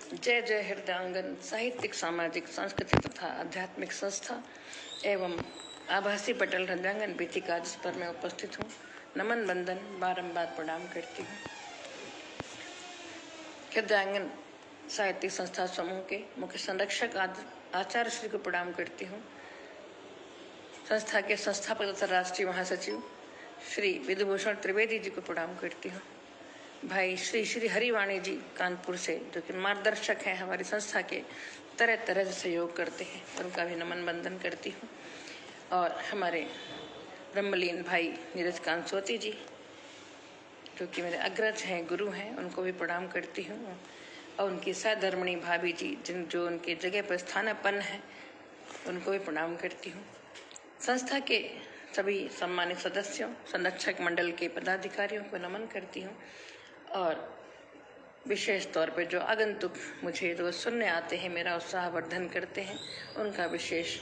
जय जय हृदयांगन साहित्यिक सामाजिक सांस्कृतिक तथा आध्यात्मिक संस्था एवं आभासी पटल हृदयांगन पीठिका जिस पर मैं उपस्थित हूँ, नमन बंदन बारंबार प्रणाम करती हूँ। हृदयांगन साहित्यिक संस्था समूह के मुख्य संरक्षक आचार्य श्री को प्रणाम करती हूँ। संस्था के संस्थापक तथा राष्ट्रीय महासचिव श्री विधुभूषण त्रिवेदी जी को प्रणाम करती हूँ। भाई श्री श्री हरिवाणी जी कानपुर से, जो कि मार्गदर्शक हैं, हमारी संस्था के तरह तरह से सहयोग करते हैं, उनका भी नमन बंदन करती हूँ। और हमारे ब्रह्मलीन भाई नीरज कांसोती जी, जो कि मेरे अग्रज हैं, गुरु हैं, उनको भी प्रणाम करती हूँ। और उनकी सहधर्मिणी भाभी जी, जो उनकी जगह पर स्थानापन्न है, उनको भी प्रणाम करती हूँ। संस्था के सभी सम्मानित सदस्यों, संरक्षक मंडल के पदाधिकारियों को नमन करती हूँ। और विशेष तौर पे जो आगंतुक मुझे रोज सुनने आते हैं, मेरा उत्साहवर्धन करते हैं, उनका विशेष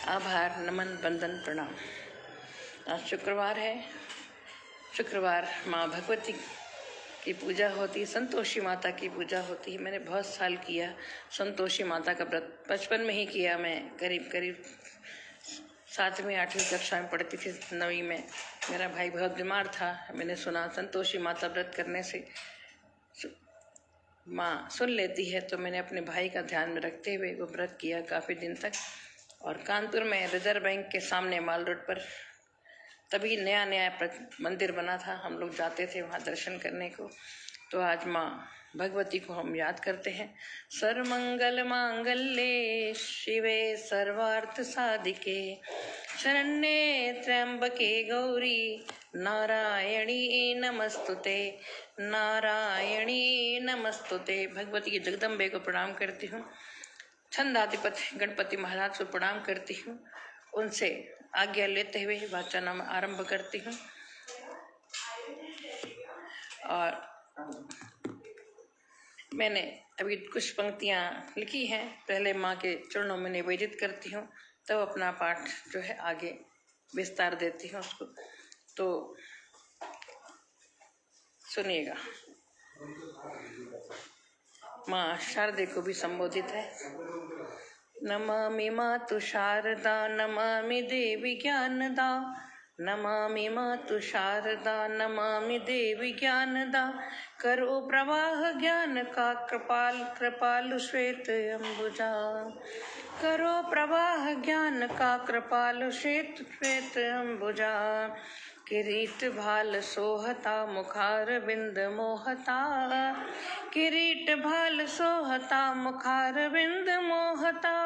आभार, नमन, वंदन, प्रणाम। आज शुक्रवार है। शुक्रवार माँ भगवती की पूजा होती, संतोषी माता की पूजा होती है। मैंने बहुत साल किया संतोषी माता का व्रत, बचपन में ही किया। मैं करीब 7वीं 8वीं कक्षा में पढ़ती थी। 9वीं में मेरा भाई बहुत बीमार था। मैंने सुना संतोषी माता व्रत करने से माँ सुन लेती है, तो मैंने अपने भाई का ध्यान में रखते हुए वो व्रत किया काफ़ी दिन तक। और कानपुर में रिजर्व बैंक के सामने माल रोड पर तभी नया मंदिर बना था, हम लोग जाते थे वहाँ दर्शन करने को। तो आज माँ भगवती को हम याद करते हैं। सर्वमंगल मांगल्ये शिवे सर्वार्थ साधिके शरण्ये त्र्यंबके गौरी नारायणी नमस्तुते, नारायणी नमस्तुते। भगवती की जगदम्बे को प्रणाम करती हूँ। छंदाधिपति गणपति महाराज को प्रणाम करती हूँ। उनसे आज्ञा लेते हुए वाचन आरंभ करती हूँ। और मैंने अभी कुछ पंक्तियाँ लिखी हैं, पहले माँ के चरणों में निवेदित करती हूँ, तब अपना पाठ जो है आगे विस्तार देती हूँ उसको। तो सुनिएगा। माँ शारदे को भी संबोधित है। नमामि मातु शारदा, नमामि देवी ज्ञानदा, नमामि मातु शारदा, नमामि देवी ज्ञानदा। करो प्रवाह ज्ञान का कृपालु श्वेत अंबुजा, करो प्रवाह ज्ञान का कृपालु श्वेत अंबुजा। किरीट भाल सोहता मुखार बिंद मोहता, किरीट भाल सोहता मुखार बिंद मोहता।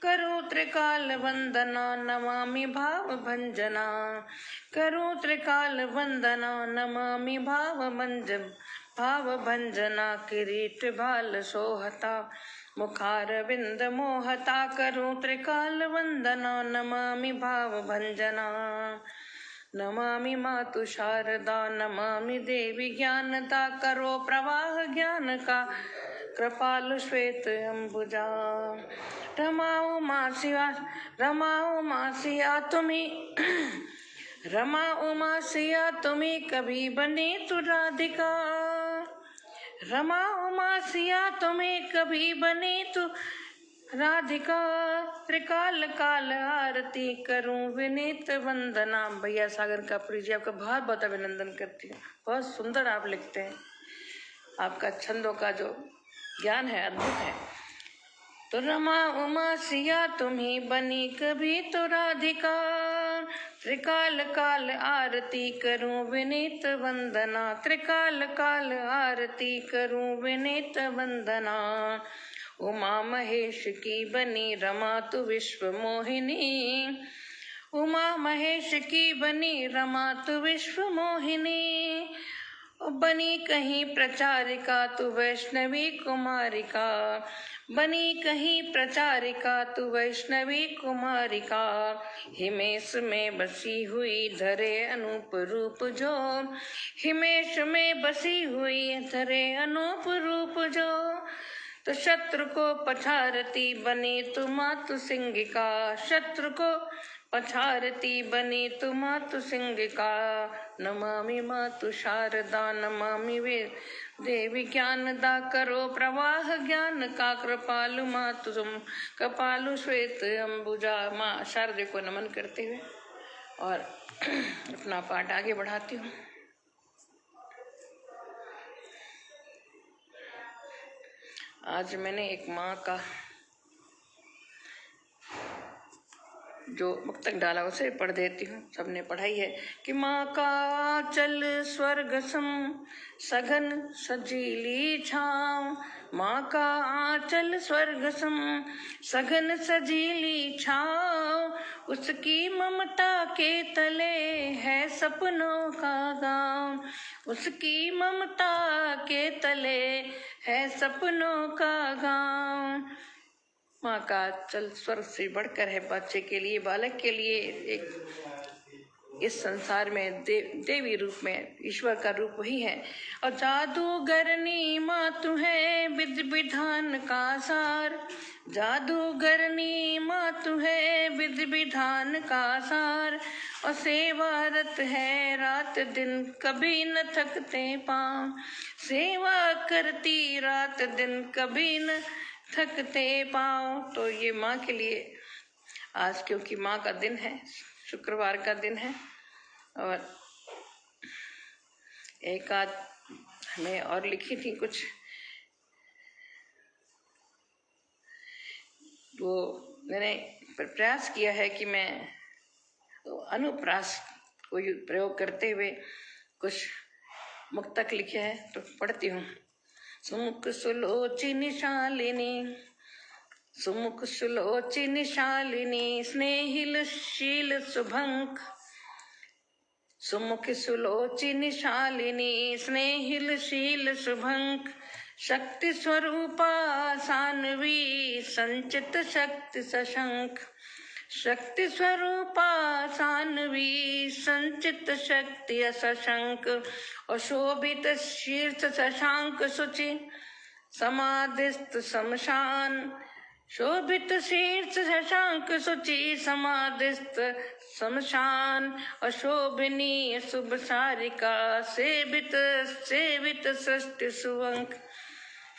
करो त्रिकाल वंदना, नमामि भाव भंजना, करो त्रिकाल वंदना, नमामि भाव भंजना। किरीट भाल सोहता मुखार बिंद मोहता, करो त्रिकाल वंदना, नमामि भाव भंजना। नमामि मातु शारदा, नमामि देवी ज्ञानदा। करो प्रवाह ज्ञान का कृपालु श्वेत अंबुजा। रमाओ माँ सिया तुम्हें, रमाओ माँ सिया तुम्हें कभी बने तू राधिका, रमाओ माँ सिया तुम्हें कभी बने तू राधिका। त्रिकाल काल आरती करूं विनीत वंदना। भैया सागर कापुरी जी, आपका बहुत बहुत अभिनंदन करती हूँ। बहुत सुंदर आप लिखते हैं, आपका छंदों का जो ज्ञान है अद्भुत है। तो रमा उमा सिया तुम्ही बनी कभी तो राधिका, त्रिकाल काल आरती करूं विनीत वंदना, त्रिकाल काल आरती करूं विनीत वंदना। उमा महेश की बनी रमा तु विश्व मोहिनी, उमा महेश की बनी रमा तु विश्व मोहिनी। बनी कहीं प्रचारिका तु वैष्णवी कुमारिका, बनी कहीं प्रचारिका तु वैष्णवी कुमारिका। हिमेश में बसी हुई धरे अनूप रूप जो, हिमेश में बसी हुई धरे अनूप रूप जो। तो शत्रु को पछारती बनी तु मातु सिंगिका, शत्रु को पछारती बनी तु मातु सिंगिका। नमामि मातु शारदा नमामि वे देवी ज्ञानदा करो प्रवाह ज्ञान का कृपालु मातु तुम कपालु श्वेत अंबुजा। माँ शारदे को नमन करते हुए और अपना पाठ आगे बढ़ाती हूँ। आज मैंने एक माँ का जो मुक्तक डाला उसे पढ़ देती हूँ। सबने पढ़ाई है कि माँ का चल स्वर्ग सम सघन सजीली छाँव। माँ का आंचल स्वर्ग सम सघन सजीली छाँव। उसकी ममता के तले है सपनों का गाँव। उसकी ममता के तले है सपनों का गाँव। माँ का चल स्वर्ग से बढ़कर है बच्चे के लिए, बालक के लिए एक इस संसार में देवी रूप में ईश्वर का रूप वही है। और जादूगरनी माँ तू है विधि विधान का सार। जादूगरनी माँ तू है विधि विधान का सार। और सेवारत है रात दिन कभी न थकते पाँव। सेवा करती रात दिन कभी न थकते पाँव। तो ये माँ के लिए आज, क्योंकि माँ का दिन है, शुक्रवार का दिन है और एक आध हमें और लिखी थी कुछ, वो मैंने प्रयास किया है कि मैं अनुप्रास को प्रयोग करते हुए कुछ मुक्तक लिखे हैं तो पढ़ती हूँ। सुमुख सुलोचिनी शालिनी सुमुख सुलोचिनी शालिनी स्नेहिल शील शुभंक। सुमुख सुलोचिनी शालिनी स्नेहिल शील शुभंक। शक्ति स्वरूपा सान्वी संचित शक्ति सशंक। शक्ति स्वरूपा सान्वी संचित शक्ति सशंक। अशोभित शीर्ष शशांक शुचि समाधिस्थ शमशान। शोभित शीर्ष शशांक शुचि समाधिस्थ शमशान। अशोभनीय शुभ सारिका सेवित सेवित सृष्टि सुवंक।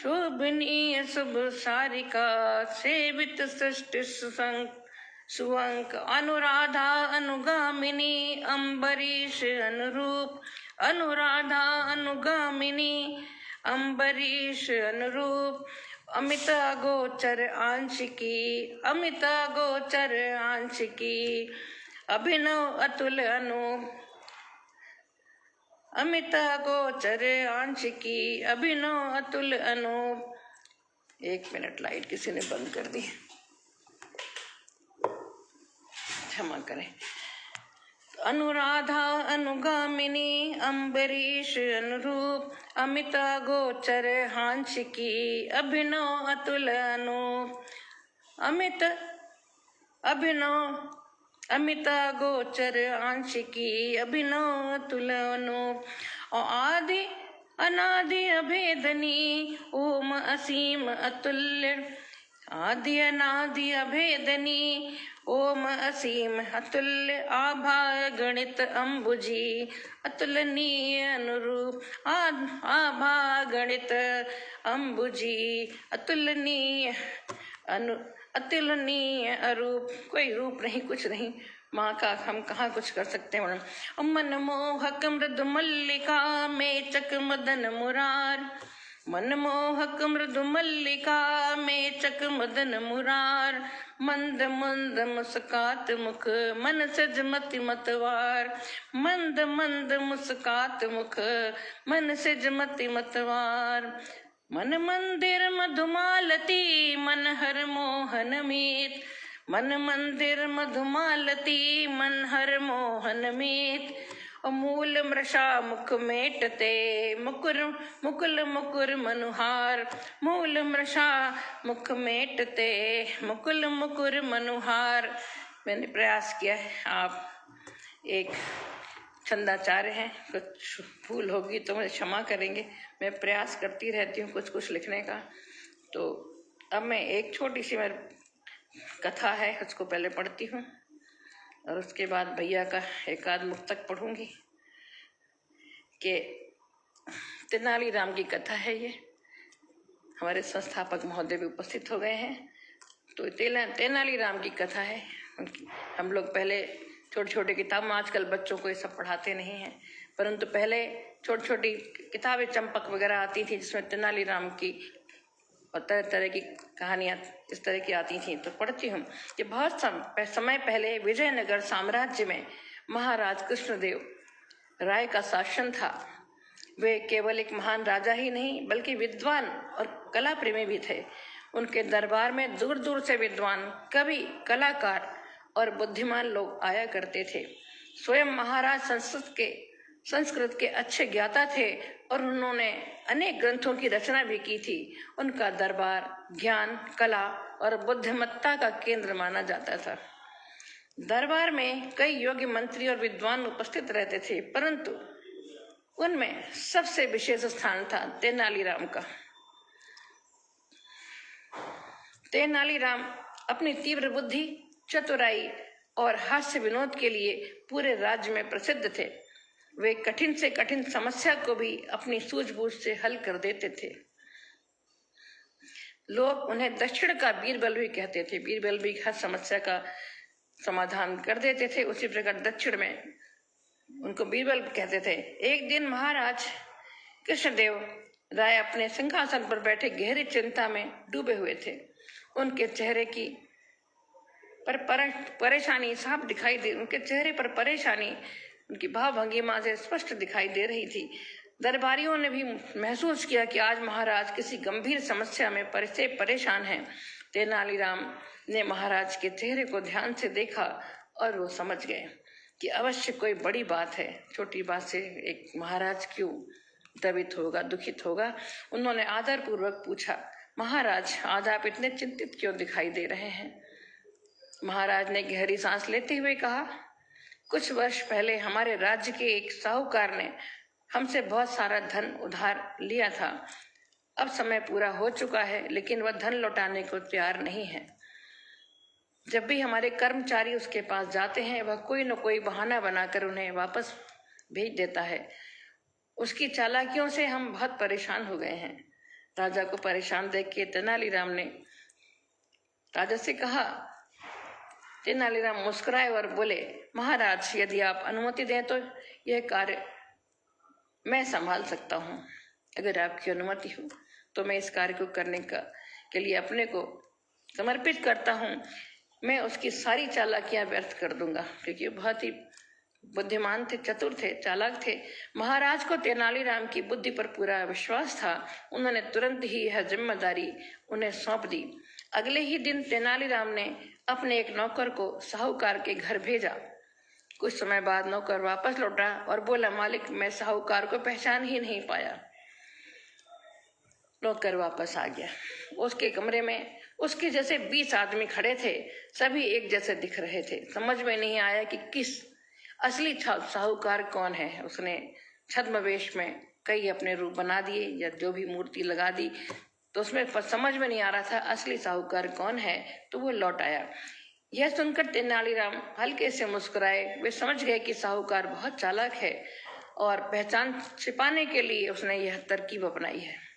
शोभनीय शुभ सारिका सेवित सृष्टि सुवंक। अनुराधा अनुगामिनी अम्बरीश अनुरूप। अनुराधा अनुगामिनी अम्बरीश अनुरूप। अमिता गोचर आंशिकी अमिता गोचर आंशिकी। अभिनव अतुल अनूप। अमिता गोचर आंशिकी अभिनव अतुल अनूप। 1 मिनट लाइट किसी ने बंद कर दी, क्षमा करें। अनुराधा अनुगामिनी अम्बरीश अनुरूप। अमिता गोचर हांशिकी अभिनव अतुल अनूप। अमित अभिनव अमिता गोचर आंशिकी अभिनव अतुल अनूप। और आदि अनादि अभेदनी ओम असीम अतुल्य। आदि अनादि अभेदनी ओम असीम अतुल्य। आभा गणित अम्बुजी अतुलनीय अनुरूप। आभा गणित अम्बुजी अतुलनीय अतुलनीय अरूप। कोई रूप नहीं, कुछ नहीं, माँ का हम कहाँ कुछ कर सकते हैं। मनमोहक मृदु मल्लिका मेचक मदन मुरार। मनमोहक मृदु मल्लिका मेचक मदन मुरार। मंद मंद मुस्कात मुख मन सज मति मतवार। मंद मंद मुस्कात मुख मन सज मति मतवार। मन मंदिर मधुमालती मन हर मोहन मीत। मन मंदिर मधुमालती मन हर मोहन मीत। अमूल मृषा मुख मेटते मुकुर मुकुल मुकुर मनुहार। मूल मृषा मुख मेटते मुकुल मुकुर मनुहार। मैंने प्रयास किया है, आप एक छंदाचार्य हैं, कुछ भूल होगी तो मुझे क्षमा करेंगे। मैं प्रयास करती रहती हूँ कुछ कुछ लिखने का। तो अब मैं एक छोटी सी मेरी कथा है उसको पहले पढ़ती हूँ और उसके बाद भैया का एक आध मुक्तक पढ़ूंगी। कि तेनालीराम की कथा है ये। हमारे संस्थापक महोदय भी उपस्थित हो गए हैं। तो तेनालीराम की कथा है। हम लोग पहले छोटी छोटी किताब, आजकल बच्चों को ये सब पढ़ाते नहीं हैं, परंतु पहले छोटी छोटी किताबें चंपक वगैरह आती थी जिसमें तेनालीराम की और तरह तरह की कहानियाँ इस तरह की आती थी, तो पढ़ती हूँ कि बहुत समय पहले विजयनगर साम्राज्य में महाराज कृष्णदेव राय का शासन था। वे केवल एक महान राजा ही नहीं बल्कि विद्वान और कला प्रेमी भी थे। उनके दरबार में दूर दूर से विद्वान, कवि, कलाकार और बुद्धिमान लोग आया करते थे। स्वयं महाराज संस्कृत के अच्छे ज्ञाता थे और उन्होंने अनेक ग्रंथों की रचना भी की थी। उनका दरबार ज्ञान, कला और बुद्धिमत्ता का केंद्र माना जाता था। दरबार में कई योग्य मंत्री और विद्वान उपस्थित रहते थे, परंतु उनमें सबसे विशेष स्थान था तेनालीराम का। तेनालीराम अपनी तीव्र बुद्धि, चतुराई और हास्य विनोद के लिए पूरे राज्य में प्रसिद्ध थे। वे कठिन से कठिन समस्या को भी अपनी सूझबूझ से हल कर देते थे। लोग उन्हें दक्षिण का बीरबल भी कहते थे। बीरबल भी हर समस्या का समाधान कर देते थे, उसी प्रकार दक्षिण में उनको बीरबल कहते थे। एक दिन महाराज कृष्णदेव राय अपने सिंहासन पर बैठे गहरी चिंता में डूबे हुए थे। उनके चेहरे की परेशानी साफ दिखाई दे उनके चेहरे पर परेशानी उनकी भाव भंगिमा से स्पष्ट दिखाई दे रही थी। दरबारियों ने भी महसूस किया कि आज महाराज किसी गंभीर समस्या में परेशान हैं। तेनालीराम ने महाराज के चेहरे को ध्यान से देखा और वो समझ गए कि अवश्य कोई बड़ी बात है। छोटी बात से एक महाराज क्यों द्रवित होगा, दुखित होगा। उन्होंने आदरपूर्वक पूछा, महाराज आज आप इतने चिंतित क्यों दिखाई दे रहे हैं? महाराज ने गहरी सांस लेते हुए कहा, कुछ वर्ष पहले हमारे राज्य के एक साहूकार ने हमसे बहुत सारा धन उधार लिया था। अब समय पूरा हो चुका है, लेकिन वह धन लौटाने को तैयार नहीं है। जब भी हमारे कर्मचारी उसके पास जाते हैं, वह कोई न कोई बहाना बनाकर उन्हें वापस भेज देता है। उसकी चालाकियों से हम बहुत परेशान हो गए हैं। राजा को परेशान देख के तेनालीराम ने राजा से कहा। तेनालीराम मुस्कुराए और बोले, महाराज यदि आप अनुमति दें तो यह कार्य मैं संभाल सकता हूँ। अगर आपकी अनुमति हो तो मैं इस कार्य को करने के लिए अपने को समर्पित करता हूँ। मैं उसकी सारी चालाकियां व्यर्थ कर दूंगा, क्योंकि बहुत ही बुद्धिमान थे, चतुर थे, चालाक थे। महाराज को तेनालीराम की बुद्धि पर पूरा विश्वास था। उन्होंने तुरंत ही यह जिम्मेदारी उन्हें सौंप दी। अगले ही दिन तेनालीराम ने अपने एक नौकर को साहूकार के घर भेजा। कुछ समय बाद नौकर वापस लौटा और बोला, मालिक मैं साहूकार को पहचान ही नहीं पाया। नौकर वापस आ गया। उसके कमरे में उसके जैसे 20 आदमी खड़े थे। सभी एक जैसे दिख रहे थे। समझ में नहीं आया कि किस असली साहूकार कौन है। उसने छद्मवेश में कई अपने रूप बना दिए या जो भी मूर्ति लगा दी, तो उसमें समझ में नहीं आ रहा था असली साहूकार कौन है। तो वो लौट आया। यह सुनकर तेनालीराम हल्के से मुस्कुराए। वे समझ गए कि साहूकार बहुत चालाक है और पहचान छिपाने के लिए उसने यह तरकीब अपनाई है।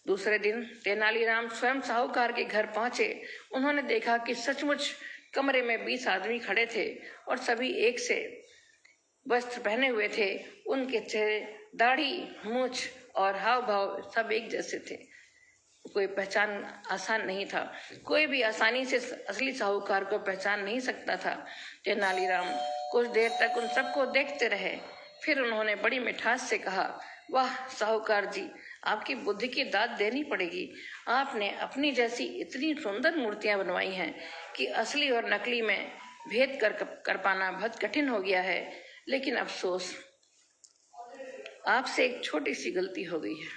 दूसरे दिन तेनालीराम स्वयं साहूकार के घर पहुंचे। उन्होंने देखा कि सचमुच कमरे में 20 आदमी खड़े थे और सभी एक से वस्त्र पहने हुए थे। उनके चेहरे, दाढ़ी, मूछ और हाव भाव सब एक जैसे थे। कोई पहचान आसान नहीं था। कोई भी आसानी से असली साहूकार को पहचान नहीं सकता था। तेनालीराम कुछ देर तक उन सबको देखते रहे। फिर उन्होंने बड़ी मिठास से कहा, वाह साहूकार जी, आपकी बुद्धि की दाद देनी पड़ेगी। आपने अपनी जैसी इतनी सुंदर मूर्तियां बनवाई हैं कि असली और नकली में भेद कर पाना बहुत कठिन हो गया है। लेकिन अफसोस, आपसे एक छोटी सी गलती हो गई है।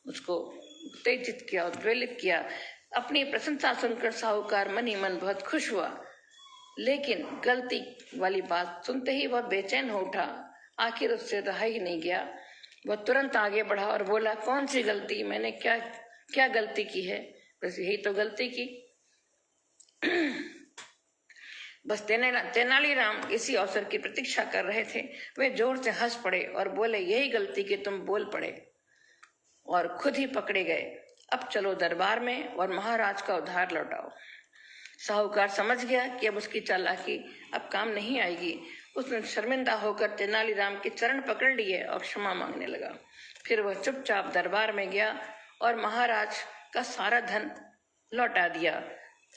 उसको उत्तेजित किया, उद्वेलित किया। अपनी प्रशंसा सुनकर साहूकार मन ही मन बहुत खुश हुआ, लेकिन गलती वाली बात सुनते ही वह बेचैन हो उठा। आखिर उससे रहा ही नहीं गया। वह तुरंत आगे बढ़ा और बोला, कौन सी गलती? मैंने क्या गलती की है? बस यही तो गलती की। बस तेनालीराम इसी अवसर की प्रतीक्षा कर रहे थे। वे जोर से हंस पड़े और बोले, यही गलती कि तुम बोल पड़े और खुद ही पकड़े गए। अब चलो दरबार में और महाराज का उधार लौटाओ। साहूकार समझ गया कि अब उसकी चालाकी अब काम नहीं आएगी। उसने शर्मिंदा होकर तेनालीराम के चरण पकड़ लिए और क्षमा मांगने लगा। फिर वह चुपचाप दरबार में गया और महाराज का सारा धन लौटा दिया।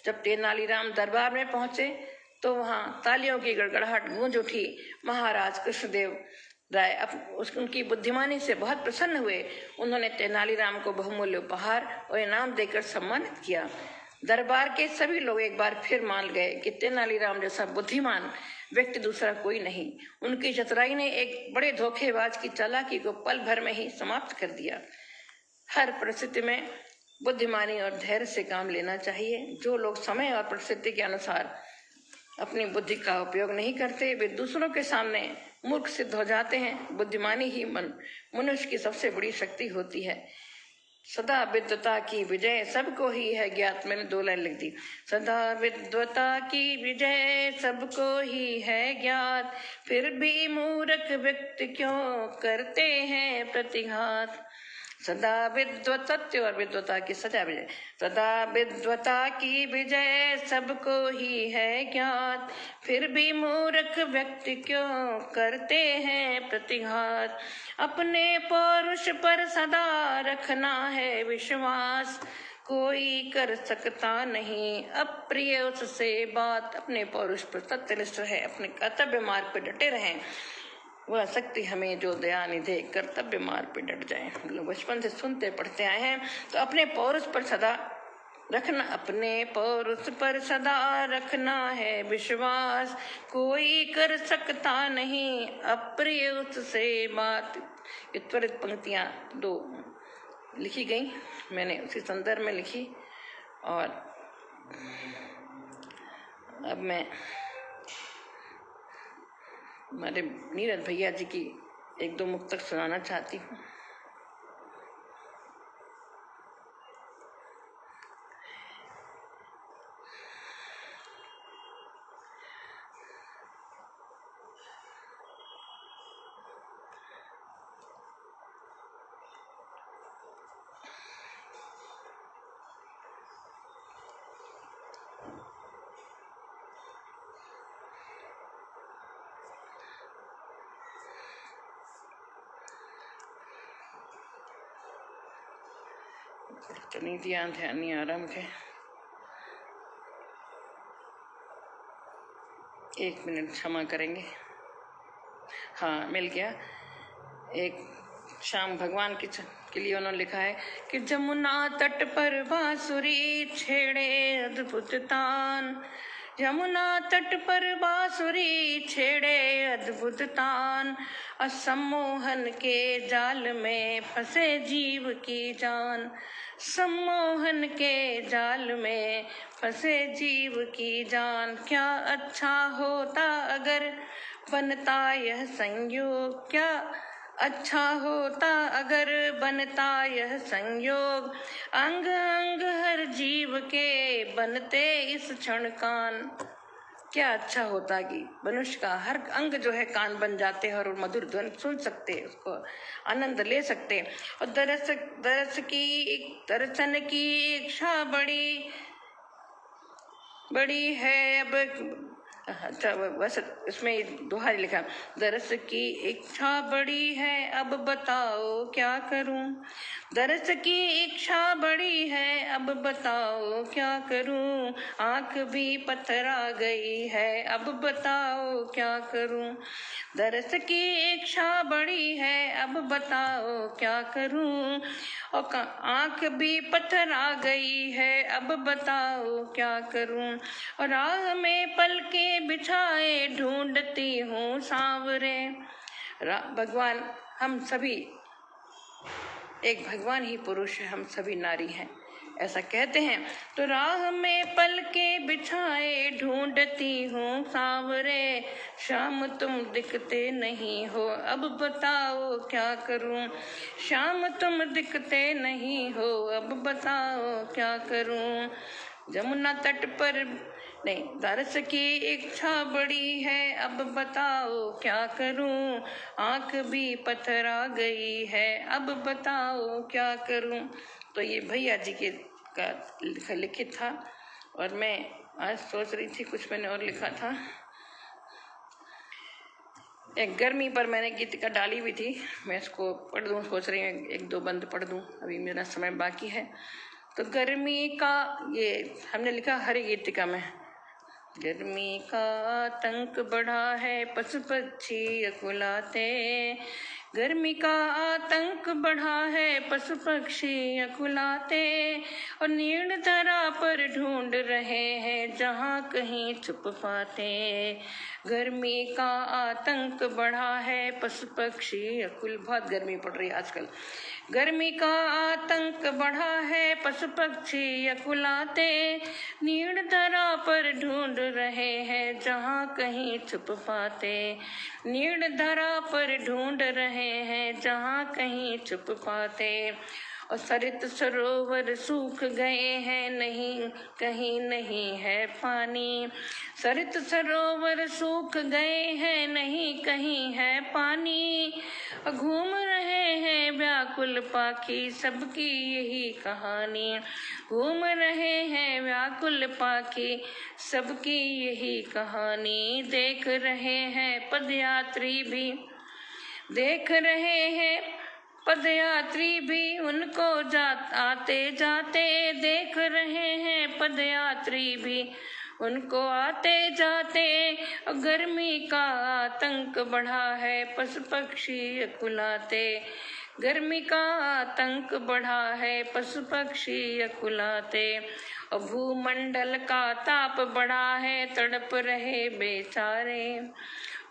जब तेनालीराम दरबार में पहुंचे तो वहां तालियों की गड़गड़ाहट गूंज उठी। महाराज कृष्णदेव राय उनकी बुद्धिमानी से बहुत प्रसन्न हुए। उन्होंने तेनालीराम को बहुमूल्य उपहार और इनाम देकर सम्मानित किया। दरबार के सभी लोग एक बार फिर मान गए कि तेनालीराम जैसा बुद्धिमान व्यक्ति दूसरा कोई नहीं। उनकी चतुराई ने एक बड़े धोखेबाज की चालाकी को पल भर में ही समाप्त कर दिया। हर परिस्थिति में बुद्धिमानी और धैर्य से काम लेना चाहिए। जो लोग समय और परिस्थिति के अनुसार अपनी बुद्धि का उपयोग नहीं करते, वे दूसरों के सामने मूर्ख सिद्ध हो जाते हैं। बुद्धिमानी ही मनुष्य की सबसे बड़ी शक्ति होती है। सदा विद्वता की विजय सबको ही है ज्ञात। मैंने 2 लाइन लिख दी। सदा विद्वता की विजय सबको ही है ज्ञात, फिर भी मूर्ख व्यक्ति क्यों करते हैं प्रतिघात। सदा विद्वत्य और विद्वता की सदा विजय। सदा विद्वता की विजय सबको ही है ज्ञात, फिर भी मूर्ख व्यक्ति क्यों करते हैं प्रतिघात। अपने पौरुष पर सदा रखना है विश्वास, कोई कर सकता नहीं अप्रिय उससे बात। अपने पौरुष पर सत्यनिष्ठ रहे, अपने कर्तव्य मार्ग पर डटे रहें। वह शक्ति हमें जो दया निधे कर्तव्य मार्ग पे डट जाए। लोग बचपन से सुनते पढ़ते आए हैं। तो अपने पौरुष पर सदा रखना, अपने पौरुष पर सदा रखना है विश्वास, कोई कर सकता नहीं अप्रिय उससे बात। ये त्वरित पंक्तियां 2 लिखी गई, मैंने उसी संदर्भ में लिखी। और अब मैं हमारे नीरज भैया जी की 1-2 मुक्तक सुनाना चाहती हूँ। तो नीतियां ध्यान आरंभ है। 1 मिनट क्षमा करेंगे। हाँ, मिल गया। एक शाम भगवान के लिए उन्होंने लिखा है कि जमुना तट पर बांसुरी छेड़े अद्भुत तान, यमुना तट पर बांसुरी छेड़े अद्भुत तान, असम्मोहन के जाल में फंसे जीव की जान। सम्मोहन के जाल में फंसे जीव की जान, क्या अच्छा होता अगर बनता यह संयोग, क्या अच्छा होता अगर बनता यह संयोग। अंग अंग हर जीव के बनते इस क्षण कान, क्या अच्छा होता कि मनुष्य का हर अंग जो है कान बन जाते हैं और मधुर ध्वनि सुन सकते, उसको आनंद ले सकते। और दर्शन की इच्छा बड़ी है अब। अच्छा, बस इसमें दोहा लिखा, दरस की इच्छा बड़ी है अब बताओ क्या करूं। दरस की इच्छा बड़ी है अब बताओ क्या करूं। आंख भी पथरा गई है अब बताओ क्या करूं। दरस की इच्छा बड़ी है अब बताओ क्या करूं। और आंख भी पथरा गई है अब बताओ क्या करूं। और राह में पलके बिछाए ढूंढती हूँ सांवरे। भगवान, हम सभी एक भगवान ही पुरुष है, हम सभी नारी हैं, ऐसा कहते हैं। तो राह में पलके बिछाए ढूंढती हूँ सांवरे। शाम तुम दिखते नहीं हो अब बताओ क्या करूं। शाम तुम दिखते नहीं हो अब बताओ क्या करूं। जमुना तट पर नहीं, दरस की इच्छा बड़ी है, अब बताओ क्या करूं, आंख भी पथरा गई है, अब बताओ क्या करूं। तो ये भैया जी के का लिखित था। और मैं आज सोच रही थी, कुछ मैंने और लिखा था। एक गर्मी पर मैंने गीतिका डाली भी थी, मैं इसको पढ़ दूं, सोच रही हूँ एक दो बंद पढ़ दूं, अभी मेरा समय बाकी है। तो गर्मी का ये हमने लिखा हरि गीतिका में। गर्मी का आतंक बढ़ा है, पशु पक्षी अकुलाते, गर्मी का आतंक बढ़ा है, पशु पक्षी अकुलाते, और नीण धरा पर ढूंढ रहे हैं जहाँ कहीं छुप पाते। गर्मी का आतंक बढ़ा है, पशु पक्षी अकुल, बहुत गर्मी पड़ रही है आजकल। गर्मी का आतंक बढ़ा है, पशु पक्षी अकुलाते, नीड़ धरा पर ढूंढ रहे हैं जहाँ कहीं छुप पाते, नीड़ धरा पर ढूंढ रहे हैं जहाँ कहीं छुप पाते। और सरित सरोवर सूख गए हैं, नहीं कहीं नहीं है पानी, सरित सरोवर सूख गए हैं, नहीं कहीं है पानी, घूम रहे हैं व्याकुल पाखी, सबकी यही कहानी, घूम रहे हैं व्याकुल पाखी, सबकी यही कहानी, देख रहे हैं पदयात्री भी, देख रहे हैं पदयात्री भी उनको आते जाते, देख रहे हैं पदयात्री भी उनको आते जाते। गर्मी का आतंक बढ़ा है, पशु पक्षी अकुलाते, गर्मी का आतंक बढ़ा है, पशु पक्षी अकुलाते, और भूमंडल का ताप बढ़ा है, तड़प रहे बेचारे,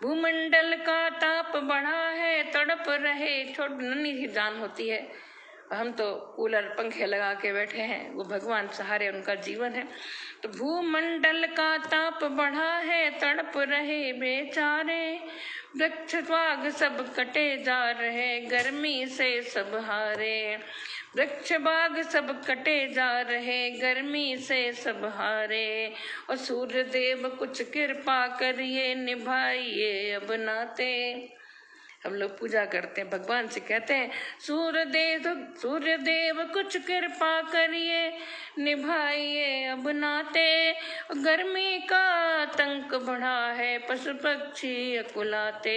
भूमंडल का ताप बढ़ा है, तड़प रहे, छोटी नन्ही सी जान होती है, हम तो कूलर पंखे लगा के बैठे हैं, वो भगवान सहारे, उनका जीवन है। तो भूमंडल का ताप बढ़ा है, तड़प रहे बेचारे, वृक्ष बाग सब कटे जा रहे, गर्मी से सब हारे, वृक्ष बाग सब कटे जा रहे, गर्मी से सब हारे, और सूर्य देव कुछ कृपा करिए, निभाइए अब नाते। हम लोग पूजा करते हैं, भगवान से कहते हैं सूर्य देव कुछ कृपा करिए, निभाइए अब नाते, गर्मी का आतंक बढ़ा है, पशु पक्षी अकुलाते,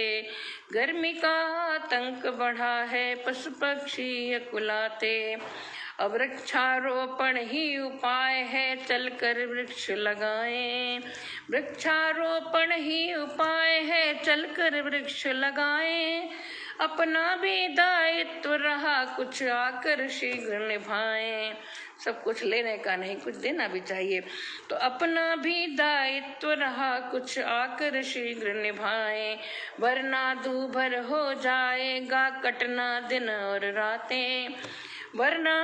गर्मी का आतंक बढ़ा है, पशु पक्षी अकुलाते, अब वृक्षारोपण ही उपाय है, चलकर वृक्ष लगाएं, वृक्षारोपण ही उपाय है, चलकर वृक्ष लगाएं, अपना भी दायित्व रहा कुछ आकर शीघ्र निभाएं, सब कुछ लेने का नहीं, कुछ देना भी चाहिए, तो अपना भी दायित्व रहा कुछ आकर शीघ्र निभाएं, वरना दूभर हो जाएगा कटना दिन और रातें, वरना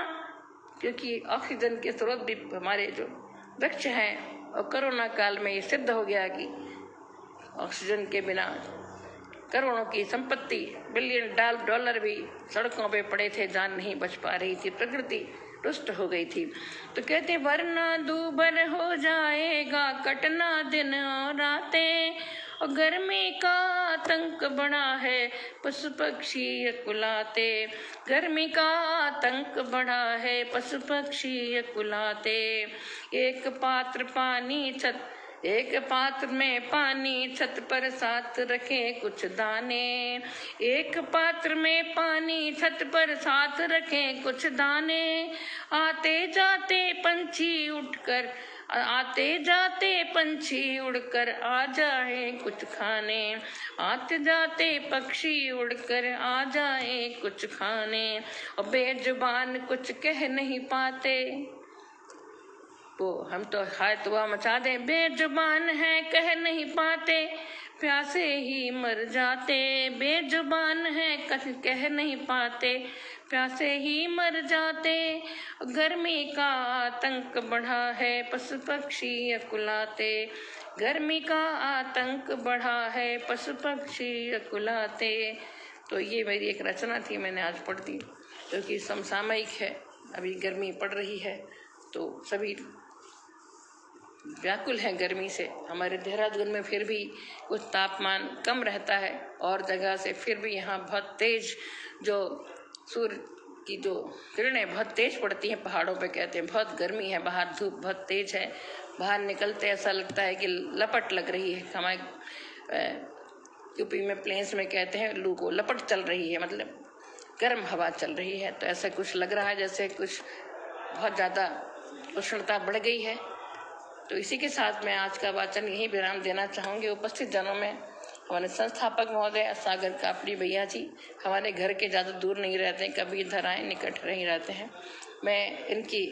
क्योंकि ऑक्सीजन के स्रोत भी हमारे जो वृक्ष हैं, और कोरोना काल में ये सिद्ध हो गया कि ऑक्सीजन के बिना करोड़ों की संपत्ति, बिलियन डॉलर भी सड़कों पे पड़े थे, जान नहीं बच पा रही थी, प्रकृति रुष्ट हो गई थी। तो कहते वरना दूभर हो जाएगा कटना दिन और रातें, और गर्मी का आतंक बढ़ा है, पशु पक्षी अकुलाते, गर्मी का आतंक बढ़ा है, पशु पक्षी अकुलाते, एक पात्र पानी एक पात्र में पानी, छत पर साथ रखे कुछ दाने, एक पात्र में पानी, छत पर साथ रखे कुछ दाने, आते जाते पंछी उठकर, आते जाते पंछी उड़कर आ जाए कुछ खाने, आते जाते पक्षी उड़कर आ जाए कुछ खाने, और बेजुबान कुछ कह नहीं पाते, वो हम तो हाय तो मचा दें, बेजुबान है कह नहीं पाते, प्यासे ही मर जाते, बेजुबान है कह नहीं पाते, प्यासे ही मर जाते, गर्मी का आतंक बढ़ा है, पशु पक्षी अकुलाते, गर्मी का आतंक बढ़ा है, पशु पक्षी अकुलाते। तो ये मेरी एक रचना थी, मैंने आज पढ़ दी, क्योंकि समसामयिक है, अभी गर्मी पड़ रही है, तो सभी व्याकुल हैं गर्मी से। हमारे देहरादून में फिर भी कुछ तापमान कम रहता है और जगह से, फिर भी यहाँ बहुत तेज जो सूर्य की जो किरणें बहुत तेज पड़ती हैं पहाड़ों पे। कहते हैं बहुत गर्मी है, बाहर धूप बहुत तेज है, बाहर निकलते ऐसा लगता है कि लपट लग रही है। हमारे यूपी में प्लेन्स में कहते हैं लू को लपट चल रही है, मतलब गर्म हवा चल रही है। तो ऐसा कुछ लग रहा है जैसे कुछ बहुत ज़्यादा उष्णता बढ़ गई है। तो इसी के साथ मैं आज का वाचन यही विराम देना चाहूँगी। उपस्थित जनों में हमारे संस्थापक महोदय सागर कापड़ी भैया जी हमारे घर के ज़्यादा दूर नहीं रहते हैं, कभी इधर आए निकट नहीं रहते हैं। मैं इनकी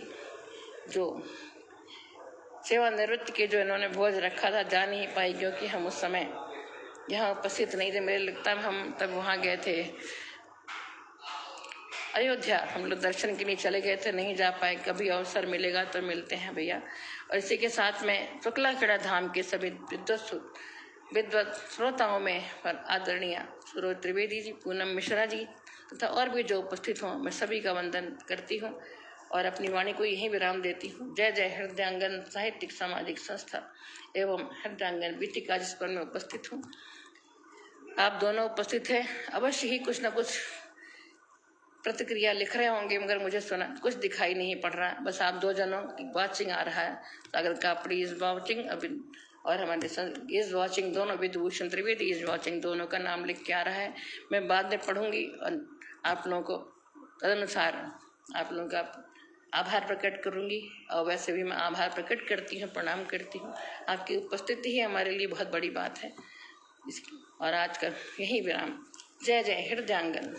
जो सेवानिवृत्ति के जो इन्होंने भोज रखा था जा नहीं पाई, क्योंकि हम उस समय यहाँ उपस्थित नहीं थे। मेरे लगता है हम तब वहाँ गए थे अयोध्या, हम लोग दर्शन के लिए चले गए थे, नहीं जा पाए। कभी अवसर मिलेगा तो मिलते हैं भैया। और इसी के साथ में शुक्लाखेड़ा धाम के सभी विद्वत श्रोताओं में पर आदरणीय सुरोज त्रिवेदी जी, पूनम मिश्रा जी तथा और भी जो उपस्थित हों, मैं सभी का वंदन करती हूँ और अपनी वाणी को यहीं विराम देती हूँ। जय जय हृदयांगन साहित्यिक सामाजिक संस्था एवं हृदयांगन बीटिका, जिस पर मैं उपस्थित हूँ। आप दोनों उपस्थित हैं, अवश्य ही कुछ न कुछ प्रतिक्रिया लिख रहे होंगे, मगर मुझे सुना कुछ दिखाई नहीं पड़ रहा है। बस आप दो जनों की वाचिंग आ रहा है, सागर कापड़ी इज वाचिंग और हमारे इज वाचिंग दोनों, विधुभूषण त्रिवेदी इज वाचिंग, दोनों का नाम लिख के आ रहा है। मैं बाद में पढ़ूंगी और आप लोगों को तदनुसार आप लोगों का आभार प्रकट करूंगी। और वैसे भी मैं आभार प्रकट करती हूँ, प्रणाम करती हूँ। आपकी उपस्थिति ही हमारे लिए बहुत बड़ी बात है इसकी। और आज का यही विराम। जय जय हृदयांगन।